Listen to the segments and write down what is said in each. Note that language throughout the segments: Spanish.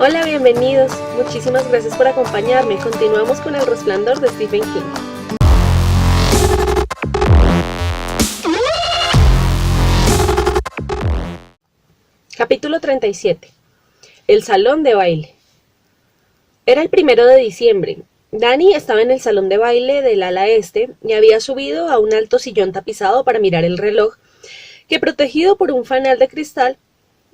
Hola, bienvenidos. Muchísimas gracias por acompañarme. Continuamos con El Resplandor de Stephen King. Capítulo 37. El salón de baile. Era el 1 de diciembre. Danny estaba en el salón de baile del ala este y había subido a un alto sillón tapizado para mirar el reloj, que protegido por un fanal de cristal,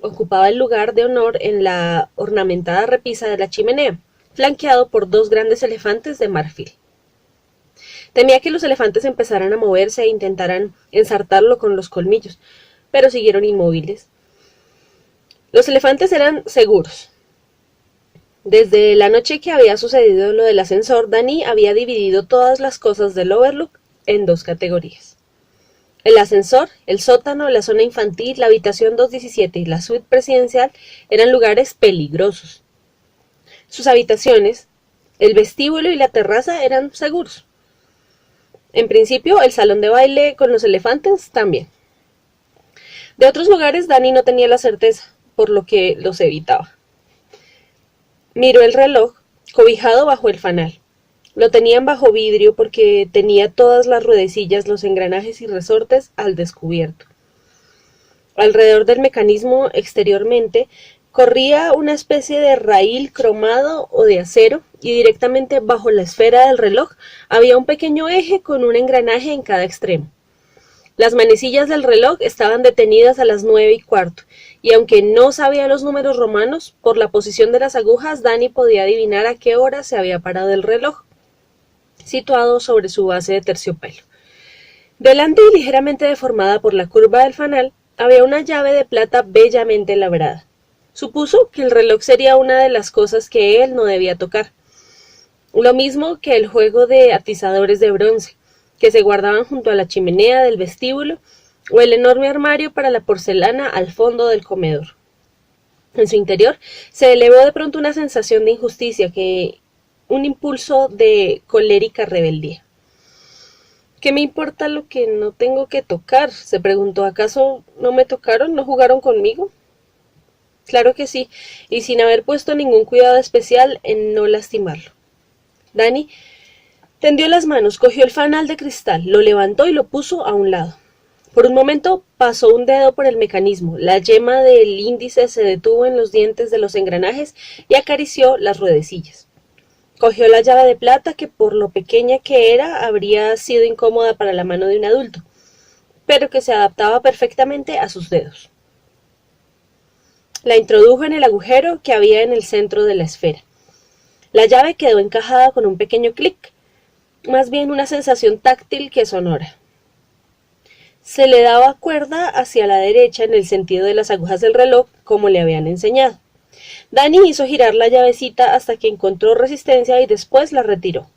ocupaba el lugar de honor en la ornamentada repisa de la chimenea, flanqueado por 2 grandes elefantes de marfil. Temía que los elefantes empezaran a moverse e intentaran ensartarlo con los colmillos, pero siguieron inmóviles. Los elefantes eran seguros. Desde la noche que había sucedido lo del ascensor, Danny había dividido todas las cosas del Overlook en 2 categorías. El ascensor, el sótano, la zona infantil, la habitación 217 y la suite presidencial eran lugares peligrosos. Sus habitaciones, el vestíbulo y la terraza eran seguros. En principio, el salón de baile con los elefantes también. De otros lugares, Danny no tenía la certeza, por lo que los evitaba. Miró el reloj, cobijado bajo el fanal. Lo tenían bajo vidrio porque tenía todas las ruedecillas, los engranajes y resortes al descubierto. Alrededor del mecanismo, exteriormente, corría una especie de raíl cromado o de acero, y directamente bajo la esfera del reloj había un pequeño eje con un engranaje en cada extremo. Las manecillas del reloj estaban detenidas a las 9:15, y aunque no sabía los números romanos, por la posición de las agujas, Danny podía adivinar a qué hora se había parado el reloj, situado sobre su base de terciopelo. Delante y ligeramente deformada por la curva del fanal, había una llave de plata bellamente labrada. Supuso que el reloj sería una de las cosas que él no debía tocar. Lo mismo que el juego de atizadores de bronce, que se guardaban junto a la chimenea del vestíbulo, o el enorme armario para la porcelana al fondo del comedor. En su interior se elevó de pronto una sensación de injusticia, un impulso de colérica rebeldía. ¿Qué me importa lo que no tengo que tocar?, se preguntó. ¿Acaso no me tocaron? ¿No jugaron conmigo? Claro que sí, y sin haber puesto ningún cuidado especial en no lastimarlo. Danny tendió las manos, cogió el fanal de cristal, lo levantó y lo puso a un lado. Por un momento pasó un dedo por el mecanismo. La yema del índice se detuvo en los dientes de los engranajes y acarició las ruedecillas. Cogió la llave de plata, que por lo pequeña que era habría sido incómoda para la mano de un adulto, pero que se adaptaba perfectamente a sus dedos. La introdujo en el agujero que había en el centro de la esfera. La llave quedó encajada con un pequeño clic, más bien una sensación táctil que sonora. Se le daba cuerda hacia la derecha en el sentido de las agujas del reloj, como le habían enseñado. Danny hizo girar la llavecita hasta que encontró resistencia y después la retiró.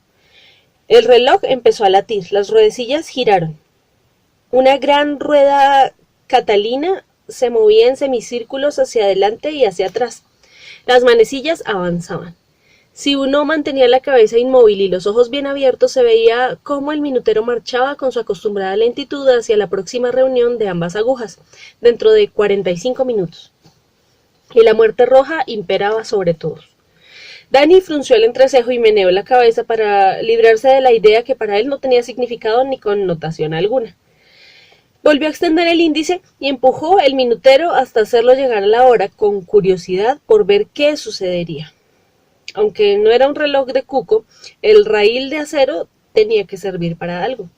El reloj empezó a latir, las ruedecillas giraron. Una gran rueda catalina se movía en semicírculos hacia adelante y hacia atrás. Las manecillas avanzaban. Si uno mantenía la cabeza inmóvil y los ojos bien abiertos, se veía cómo el minutero marchaba con su acostumbrada lentitud hacia la próxima reunión de ambas agujas, dentro de 45 minutos. Y la muerte roja imperaba sobre todos. Danny frunció el entrecejo y meneó la cabeza para librarse de la idea que para él no tenía significado ni connotación alguna. Volvió a extender el índice y empujó el minutero hasta hacerlo llegar a la hora, con curiosidad por ver qué sucedería. Aunque no era un reloj de cuco, el raíl de acero tenía que servir para algo.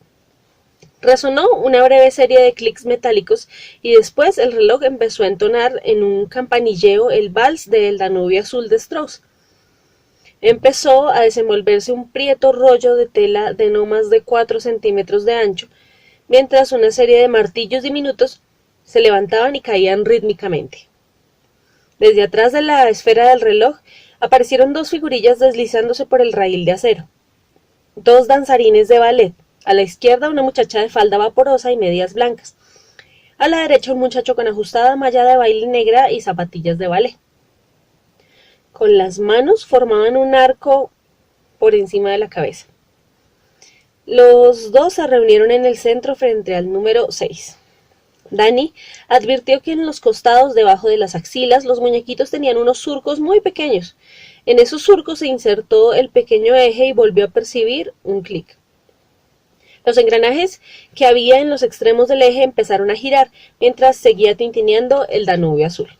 Resonó una breve serie de clics metálicos y después el reloj empezó a entonar en un campanilleo el vals del Danubio azul de Strauss. Empezó a desenvolverse un prieto rollo de tela de no más de 4 centímetros de ancho, mientras una serie de martillos diminutos se levantaban y caían rítmicamente. Desde atrás de la esfera del reloj aparecieron 2 figurillas deslizándose por el raíl de acero. 2 danzarines de ballet. A la izquierda una muchacha de falda vaporosa y medias blancas. A la derecha un muchacho con ajustada malla de baile negra y zapatillas de ballet. Con las manos formaban un arco por encima de la cabeza. Los 2 se reunieron en el centro frente al número 6. Dani advirtió que en los costados, debajo de las axilas, los muñequitos tenían unos surcos muy pequeños. En esos surcos se insertó el pequeño eje y volvió a percibir un clic. Los engranajes que había en los extremos del eje empezaron a girar, mientras seguía tintineando el Danubio azul.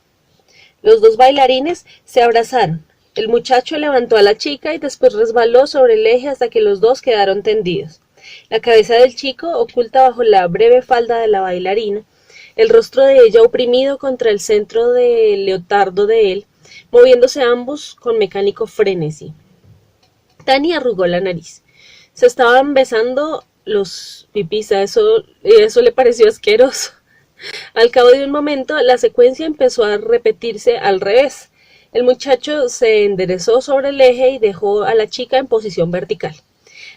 Los dos bailarines se abrazaron. El muchacho levantó a la chica y después resbaló sobre el eje hasta que los dos quedaron tendidos. La cabeza del chico oculta bajo la breve falda de la bailarina, el rostro de ella oprimido contra el centro del leotardo de él, moviéndose ambos con mecánico frenesí. Dani arrugó la nariz. Se estaban besando los pipis, eso le pareció asqueroso. Al cabo de un momento, la secuencia empezó a repetirse al revés. El muchacho se enderezó sobre el eje y dejó a la chica en posición vertical.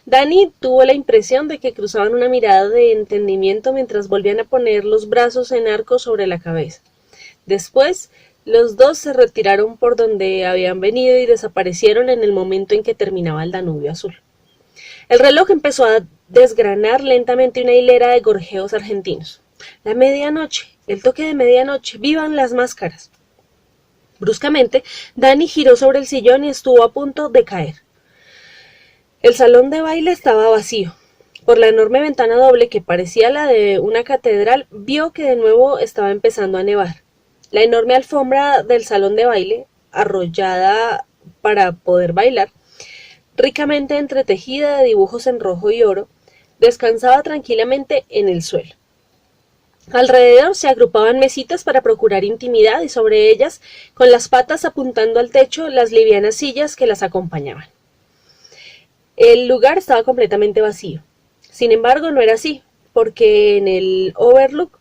Dani tuvo la impresión de que cruzaban una mirada de entendimiento mientras volvían a poner los brazos en arco sobre la cabeza. Después, los dos se retiraron por donde habían venido y desaparecieron en el momento en que terminaba el Danubio azul. El reloj empezó a desgranar lentamente una hilera de gorjeos argentinos. La medianoche, el toque de medianoche, ¡vivan las máscaras! Bruscamente, Dani giró sobre el sillón y estuvo a punto de caer. El salón de baile estaba vacío. Por la enorme ventana doble que parecía la de una catedral, vio que de nuevo estaba empezando a nevar. La enorme alfombra del salón de baile, arrollada para poder bailar, ricamente entretejida de dibujos en rojo y oro, descansaba tranquilamente en el suelo. Alrededor se agrupaban mesitas para procurar intimidad y sobre ellas, con las patas apuntando al techo, las livianas sillas que las acompañaban. El lugar estaba completamente vacío. Sin embargo, no era así, porque en el Overlook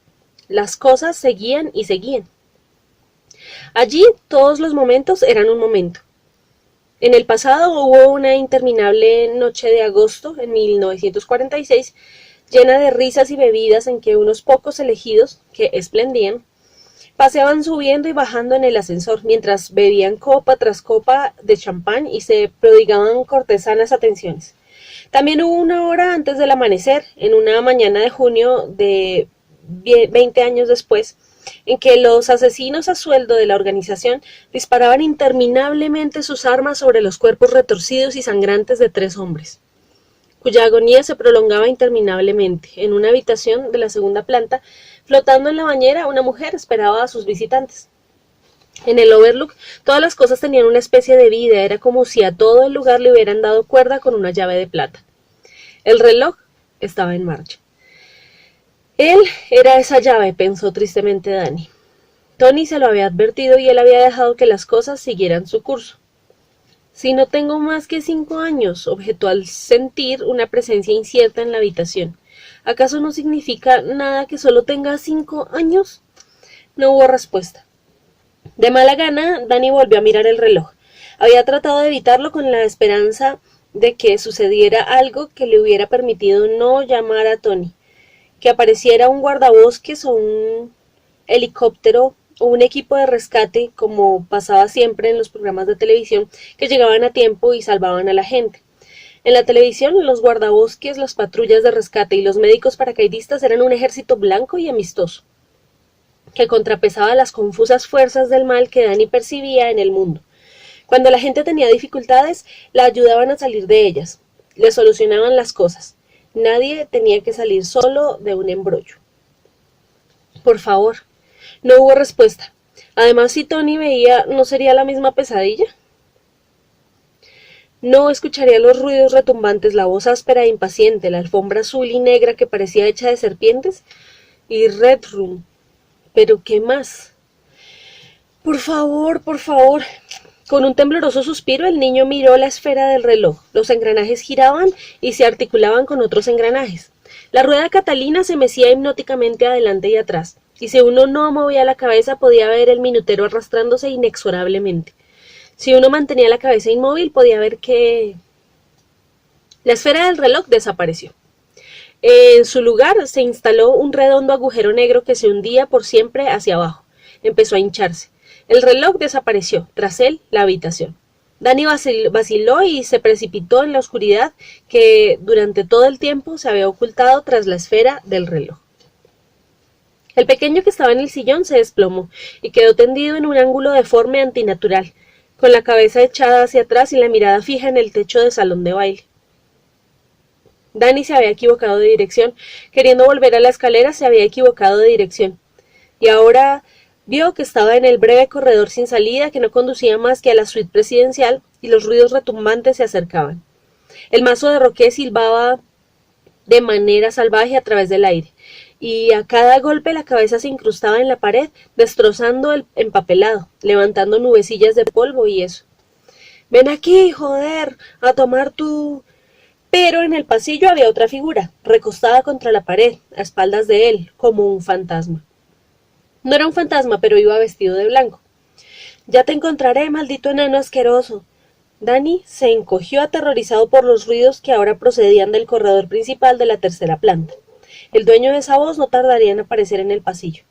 las cosas seguían y seguían. Allí todos los momentos eran un momento. En el pasado hubo una interminable noche de agosto, en 1946, llena de risas y bebidas en que unos pocos elegidos, que esplendían, paseaban subiendo y bajando en el ascensor, mientras bebían copa tras copa de champán y se prodigaban cortesanas atenciones. También hubo una hora antes del amanecer, en una mañana de junio de 20 años después, en que los asesinos a sueldo de la organización disparaban interminablemente sus armas sobre los cuerpos retorcidos y sangrantes de 3 hombres, cuya agonía se prolongaba interminablemente. En una habitación de la segunda planta, flotando en la bañera, una mujer esperaba a sus visitantes. En el Overlook, todas las cosas tenían una especie de vida, era como si a todo el lugar le hubieran dado cuerda con una llave de plata. El reloj estaba en marcha. Él era esa llave, pensó tristemente Dani. Tony se lo había advertido y él había dejado que las cosas siguieran su curso. Si no tengo más que 5 años, objetó al sentir una presencia incierta en la habitación. ¿Acaso no significa nada que solo tenga 5 años? No hubo respuesta. De mala gana, Dani volvió a mirar el reloj. Había tratado de evitarlo con la esperanza de que sucediera algo que le hubiera permitido no llamar a Tony, que apareciera un guardabosques o un helicóptero o un equipo de rescate, como pasaba siempre en los programas de televisión, que llegaban a tiempo y salvaban a la gente. En la televisión, los guardabosques, las patrullas de rescate y los médicos paracaidistas eran un ejército blanco y amistoso, que contrapesaba las confusas fuerzas del mal que Dani percibía en el mundo. Cuando la gente tenía dificultades, la ayudaban a salir de ellas, le solucionaban las cosas. Nadie tenía que salir solo de un embrollo. Por favor. No hubo respuesta. Además, si Tony veía, ¿no sería la misma pesadilla? No escucharía los ruidos retumbantes, la voz áspera e impaciente, la alfombra azul y negra que parecía hecha de serpientes, y Red Room. ¿Pero qué más? Por favor, por favor. Con un tembloroso suspiro, el niño miró la esfera del reloj. Los engranajes giraban y se articulaban con otros engranajes. La rueda catalina se mecía hipnóticamente adelante y atrás, y si uno no movía la cabeza podía ver el minutero arrastrándose inexorablemente. Si uno mantenía la cabeza inmóvil podía ver que la esfera del reloj desapareció. En su lugar se instaló un redondo agujero negro que se hundía por siempre hacia abajo. Empezó a hincharse. El reloj desapareció, tras él la habitación. Dani vaciló y se precipitó en la oscuridad que durante todo el tiempo se había ocultado tras la esfera del reloj. El pequeño que estaba en el sillón se desplomó y quedó tendido en un ángulo deforme antinatural, con la cabeza echada hacia atrás y la mirada fija en el techo del salón de baile. Danny se había equivocado de dirección. Queriendo volver a la escalera, se había equivocado de dirección. Y ahora vio que estaba en el breve corredor sin salida que no conducía más que a la suite presidencial, y los ruidos retumbantes se acercaban. El mazo de Roquet silbaba de manera salvaje a través del aire, y a cada golpe la cabeza se incrustaba en la pared, destrozando el empapelado, levantando nubecillas de polvo y eso. «Ven aquí, joder, a tomar tu...». Pero en el pasillo había otra figura, recostada contra la pared, a espaldas de él, como un fantasma. No era un fantasma, pero iba vestido de blanco. «Ya te encontraré, maldito enano asqueroso». Danny se encogió aterrorizado por los ruidos que ahora procedían del corredor principal de la tercera planta. El dueño de esa voz no tardaría en aparecer en el pasillo.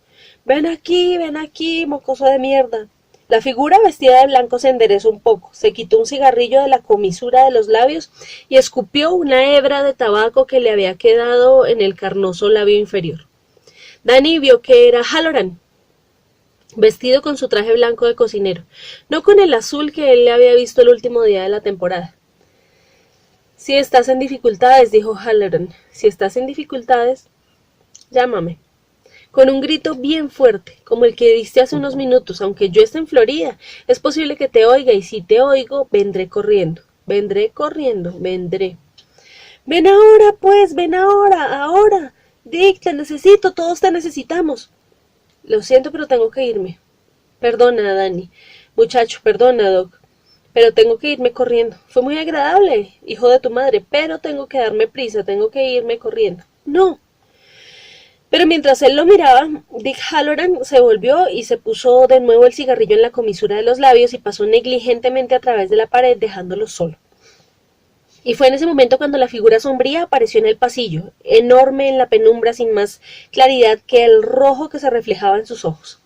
ven aquí, mocoso de mierda». La figura vestida de blanco se enderezó un poco, se quitó un cigarrillo de la comisura de los labios y escupió una hebra de tabaco que le había quedado en el carnoso labio inferior. Danny vio que era Halloran, vestido con su traje blanco de cocinero, no con el azul que él le había visto el último día de la temporada. «Si estás en dificultades», dijo Halloran, «si estás en dificultades, llámame». Con un grito bien fuerte, como el que diste hace unos minutos, aunque yo esté en Florida, es posible que te oiga, y si te oigo, vendré corriendo. Vendré. «Ven ahora, pues, ven ahora. Dick, te necesito, todos te necesitamos». «Lo siento, pero tengo que irme». «Perdona, Danny». «Muchacho, perdona, Doc. Pero tengo que irme corriendo. Fue muy agradable, hijo de tu madre, pero tengo que darme prisa, tengo que irme corriendo». «No». Pero mientras él lo miraba, Dick Halloran se volvió y se puso de nuevo el cigarrillo en la comisura de los labios y pasó negligentemente a través de la pared, dejándolo solo. Y fue en ese momento cuando la figura sombría apareció en el pasillo, enorme en la penumbra, sin más claridad que el rojo que se reflejaba en sus ojos.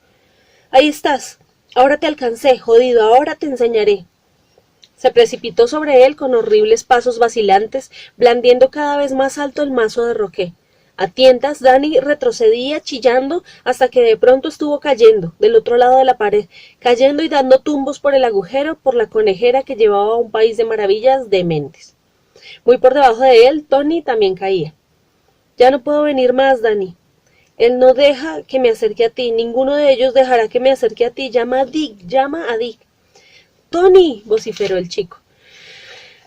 «Ahí estás. Ahora te alcancé, jodido, ahora te enseñaré». Se precipitó sobre él con horribles pasos vacilantes, blandiendo cada vez más alto el mazo de Roquet. A tientas, Danny retrocedía chillando hasta que de pronto estuvo cayendo, del otro lado de la pared, cayendo y dando tumbos por el agujero, por la conejera que llevaba a un país de maravillas dementes. Muy por debajo de él, Tony también caía. «Ya no puedo venir más, Danny. Él no deja que me acerque a ti, ninguno de ellos dejará que me acerque a ti. Llama a Dick. «Tony», vociferó el chico.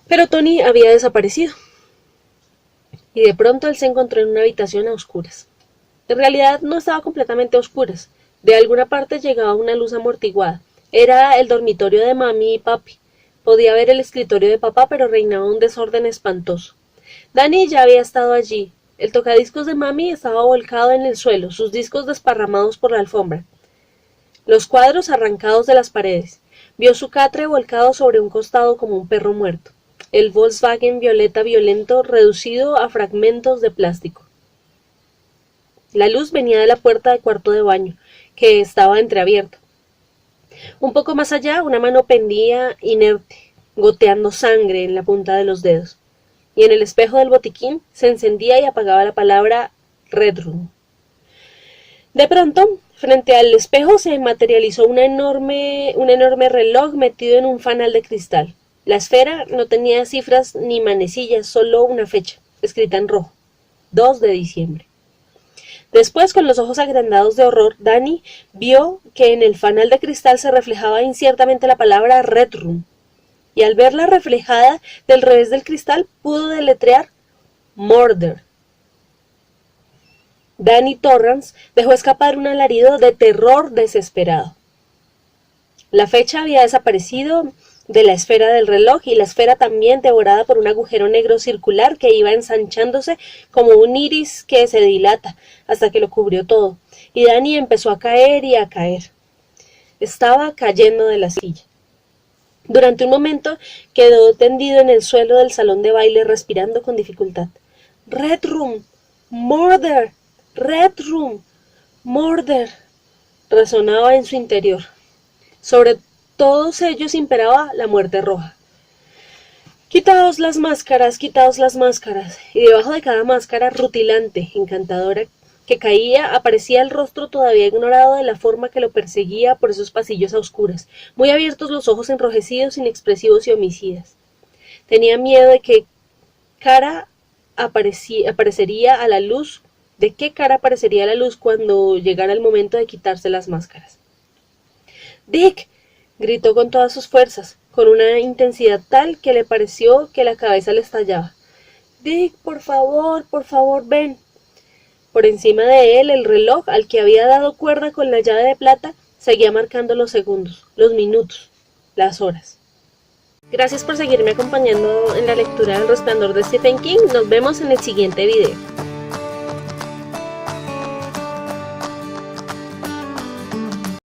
Pero Tony había desaparecido. Y de pronto él se encontró en una habitación a oscuras. En realidad no estaba completamente a oscuras. De alguna parte llegaba una luz amortiguada. Era el dormitorio de mami y papi. Podía ver el escritorio de papá, pero reinaba un desorden espantoso. Danny ya había estado allí. El tocadiscos de mami estaba volcado en el suelo, sus discos desparramados por la alfombra, los cuadros arrancados de las paredes. Vio su catre volcado sobre un costado como un perro muerto. El Volkswagen violeta violento reducido a fragmentos de plástico. La luz venía de la puerta del cuarto de baño, que estaba entreabierta. Un poco más allá, una mano pendía inerte, goteando sangre en la punta de los dedos, y en el espejo del botiquín se encendía y apagaba la palabra Red Room. De pronto, frente al espejo se materializó un enorme reloj metido en un fanal de cristal. La esfera no tenía cifras ni manecillas, solo una fecha, escrita en rojo, 2 de diciembre. Después, con los ojos agrandados de horror, Danny vio que en el fanal de cristal se reflejaba inciertamente la palabra Red Room, y al verla reflejada del revés del cristal, pudo deletrear Murder. Danny Torrance dejó escapar un alarido de terror desesperado. La fecha había desaparecido de la esfera del reloj, y la esfera también devorada por un agujero negro circular que iba ensanchándose como un iris que se dilata hasta que lo cubrió todo, y Danny empezó a caer y a caer. Estaba cayendo de la silla. Durante un momento quedó tendido en el suelo del salón de baile respirando con dificultad. «Red Room, Murder, Red Room, Murder», resonaba en su interior. Sobre todos ellos imperaba la muerte roja. «Quitaos las máscaras», y debajo de cada máscara rutilante, encantadora, que caía, aparecía el rostro todavía ignorado de la forma que lo perseguía por esos pasillos a oscuras, muy abiertos los ojos enrojecidos, inexpresivos y homicidas. Tenía miedo de qué cara aparecería a la luz, cuando llegara el momento de quitarse las máscaras. ¡Dick!, gritó con todas sus fuerzas, con una intensidad tal que le pareció que la cabeza le estallaba. ¡Dick, por favor, ven! Por encima de él, el reloj, al que había dado cuerda con la llave de plata, seguía marcando los segundos, los minutos, las horas. Gracias por seguirme acompañando en la lectura del Resplandor de Stephen King. Nos vemos en el siguiente video.